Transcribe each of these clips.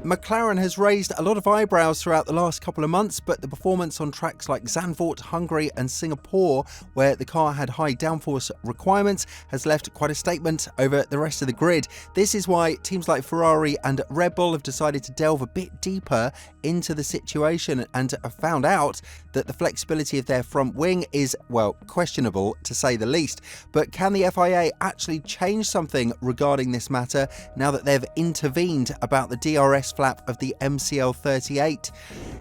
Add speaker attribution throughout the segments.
Speaker 1: McLaren has raised a lot of eyebrows throughout the last couple of months, but the performance on tracks like Zandvoort, Hungary and Singapore, where the car had high downforce requirements, has left quite a statement over the rest of the grid. This is why teams like Ferrari and Red Bull have decided to delve a bit deeper into the situation and have found out that the flexibility of their front wing is, well, questionable to say the least. But can the FIA actually change something regarding this matter now that they've intervened about the DRS flap of the MCL38?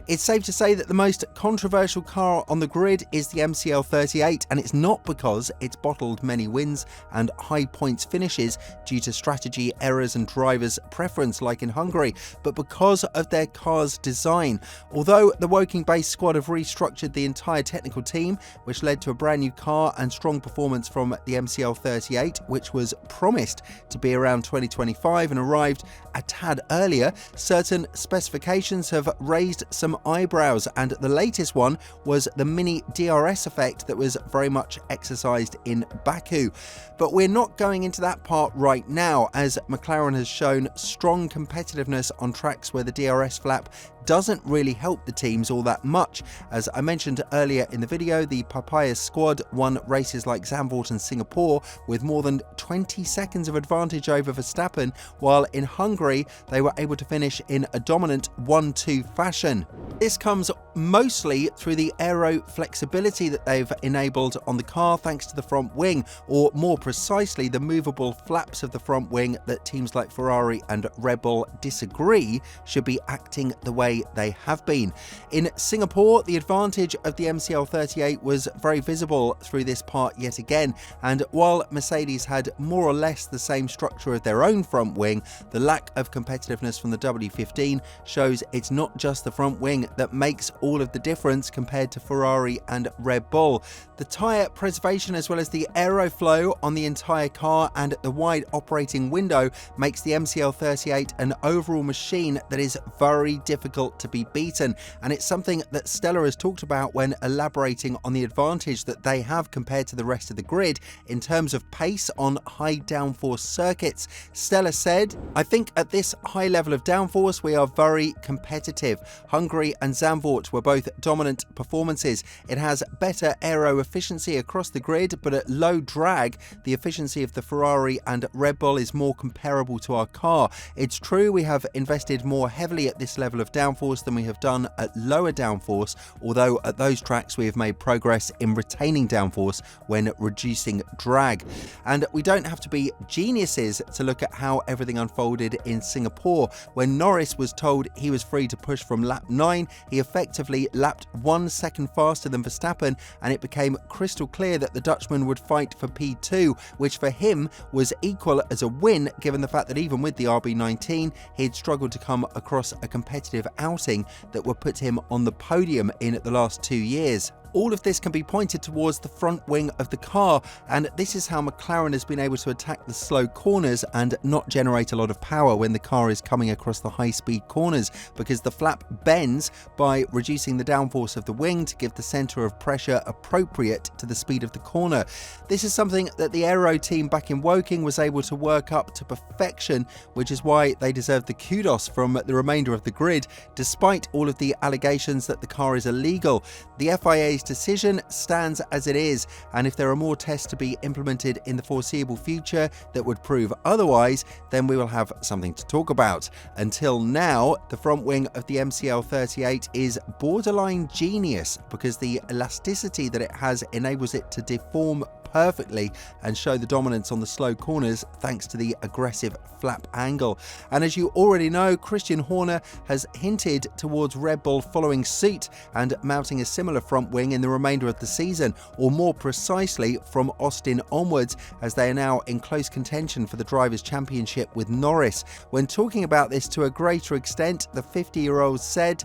Speaker 1: It's safe to say that the most controversial car on the grid is the MCL38, and it's not because it's bottled many wins and high points finishes due to strategy errors and drivers' preference like in Hungary, but because of their car's design. Although the Woking-based squad have restructured the entire technical team, which led to a brand new car and strong performance from the MCL38, which was promised to be around 2025 and arrived a tad earlier, certain specifications have raised some eyebrows, and the latest one was the mini DRS effect that was very much exercised in Baku. But we're not going into that part right now, as McLaren has shown strong competitiveness on tracks where the DRS flap doesn't really help the teams all that much. As I mentioned earlier in the video, the Papaya squad won races like Zandvoort and Singapore with more than 20 seconds of advantage over Verstappen, while in Hungary they were able to finish in a dominant 1-2 fashion. This comes mostly through the aero flexibility that they've enabled on the car thanks to the front wing, or more precisely the movable flaps of the front wing that teams like Ferrari and Red Bull disagree should be acting the way they have been. In Singapore, the advantage of the MCL38 was very visible through this part yet again, and while Mercedes had more or less the same structure of their own front wing, the lack of competitiveness from the W15 shows it's not just the front wing that makes all of the difference compared to Ferrari and Red Bull. The tyre preservation as well as the aeroflow on the entire car and the wide operating window makes the MCL38 an overall machine that is very difficult to be beaten, and it's something that Stella has talked about when elaborating on the advantage that they have compared to the rest of the grid in terms of pace on high downforce circuits. Stella said, "I think at this high level of downforce we are very competitive. Hungary and Zandvoort were both dominant performances. It has better aero efficiency across the grid, but at low drag the efficiency of the Ferrari and Red Bull is more comparable to our car. It's true we have invested more heavily at this level of downforce than we have done at lower downforce, although at those tracks we have made progress in retaining downforce when reducing drag." And we don't have to be geniuses to look at how everything unfolded in Singapore. When Norris was told he was free to push from lap 9, he effectively lapped 1 second faster than Verstappen, and it became crystal clear that the Dutchman would fight for P2, which for him was equal as a win, given the fact that even with the RB19 he had struggled to come across a competitive outing that would put him on the podium in the last 2 years. All of this can be pointed towards the front wing of the car, and this is how McLaren has been able to attack the slow corners and not generate a lot of power when the car is coming across the high-speed corners, because the flap bends by reducing the downforce of the wing to give the centre of pressure appropriate to the speed of the corner. This is something that the aero team back in Woking was able to work up to perfection, which is why they deserve the kudos from the remainder of the grid, despite all of the allegations that the car is illegal. The FIA's decision stands as it is, and if there are more tests to be implemented in the foreseeable future that would prove otherwise, then we will have something to talk about. Until now, the front wing of the MCL38 is borderline genius because the elasticity that it has enables it to deform perfectly and show the dominance on the slow corners thanks to the aggressive flap angle. And as you already know, Christian Horner has hinted towards Red Bull following suit and mounting a similar front wing in the remainder of the season, or more precisely from Austin onwards, as they are now in close contention for the Drivers' Championship with Norris. When talking about this to a greater extent, the 50-year-old said,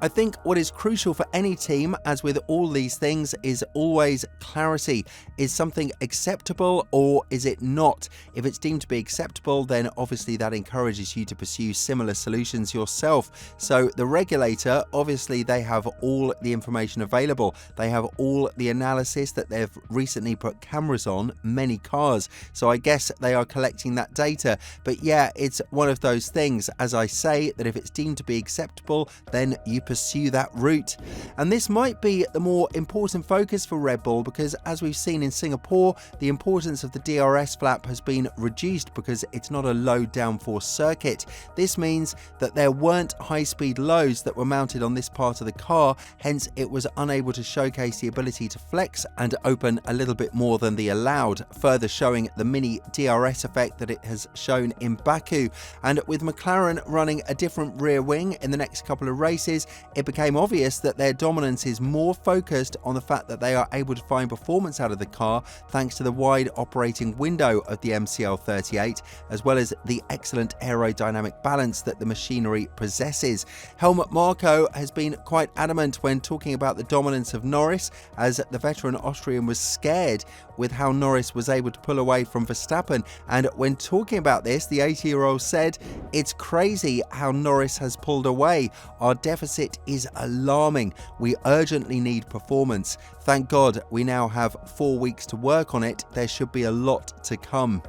Speaker 1: I think what is crucial for any team, as with all these things, is always clarity. Is something acceptable or is it not? If it's deemed to be acceptable, then obviously that encourages you to pursue similar solutions yourself. So the regulator, obviously they have all the information available. They have all the analysis that they've recently put cameras on many cars. So I guess they are collecting that data. But yeah, it's one of those things, as I say, that if it's deemed to be acceptable, then you pursue that route. And this might be the more important focus for Red Bull, because as we've seen in Singapore, the importance of the DRS flap has been reduced because it's not a low downforce circuit. This means that there weren't high-speed lows that were mounted on this part of the car, hence it was unable to showcase the ability to flex and open a little bit more than the allowed, further showing the mini DRS effect that it has shown in Baku. And with McLaren running a different rear wing in the next couple of races, it became obvious that their dominance is more focused on the fact that they are able to find performance out of the car thanks to the wide operating window of the MCL38, as well as the excellent aerodynamic balance that the machinery possesses. Helmut Marko has been quite adamant when talking about the dominance of Norris, as the veteran Austrian was scared with how Norris was able to pull away from Verstappen. And when talking about this, the 80-year-old said, "It's crazy how Norris has pulled away. Our deficit is alarming. We urgently need performance. Thank God we now have 4 weeks to work on it. There should be a lot to come."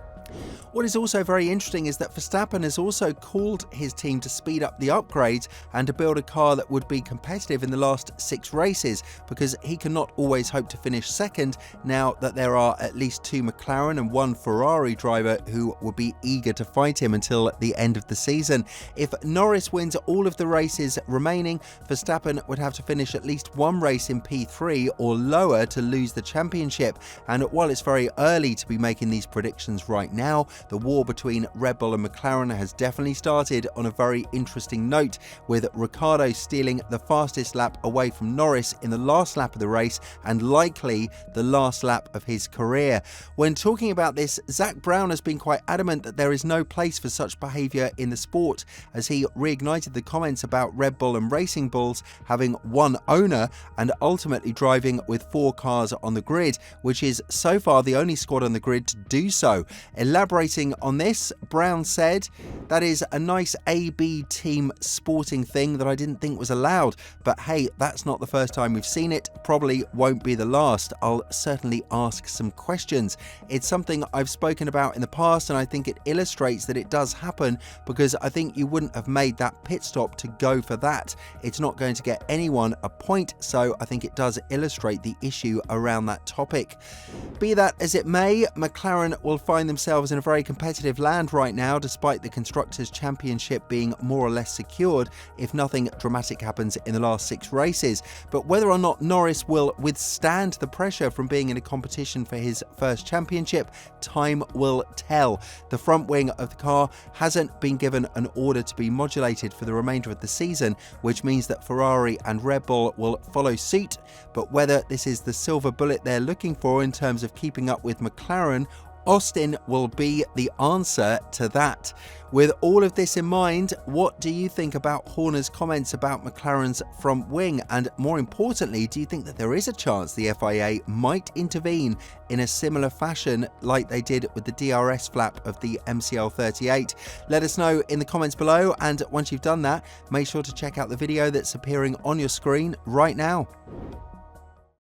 Speaker 1: What is also very interesting is that Verstappen has also called his team to speed up the upgrades and to build a car that would be competitive in the last 6 races, because he cannot always hope to finish second now that there are at least 2 McLaren and 1 Ferrari driver who will be eager to fight him until the end of the season. If Norris wins all of the races remaining, Verstappen would have to finish at least 1 race in P3 or lower to lose the championship. And while it's very early to be making these predictions right now, the war between Red Bull and McLaren has definitely started on a very interesting note, with Ricciardo stealing the fastest lap away from Norris in the last lap of the race and likely the last lap of his career. When talking about this, Zak Brown has been quite adamant that there is no place for such behaviour in the sport, as he reignited the comments about Red Bull and Racing Bulls having 1 owner and ultimately driving with 4 cars on the grid, which is so far the only squad on the grid to do so. Elaborating on this, Brown said, "That is a nice A-B team sporting thing that I didn't think was allowed, but hey, that's not the first time we've seen it, probably won't be the last. I'll certainly ask some questions. It's something I've spoken about in the past, and I think it illustrates that it does happen, because I think you wouldn't have made that pit stop to go for that. It's not going to get anyone a point, so I think it does illustrate the issue around that topic." Be that as it may, McLaren will find themselves in a very competitive land right now, despite the Constructors' Championship being more or less secured if nothing dramatic happens in the last 6 races. But whether or not Norris will withstand the pressure from being in a competition for his first championship, time will tell. The front wing of the car hasn't been given an order to be modulated for the remainder of the season, which means that Ferrari and Red Bull will follow suit. But whether this is the silver bullet they're looking for in terms of keeping up with McLaren, Austin will be the answer to that. With all of this in mind, what do you think about Horner's comments about McLaren's front wing? And more importantly, do you think that there is a chance the FIA might intervene in a similar fashion like they did with the DRS flap of the MCL38? Let us know in the comments below, and once you've done that, make sure to check out the video that's appearing on your screen right now.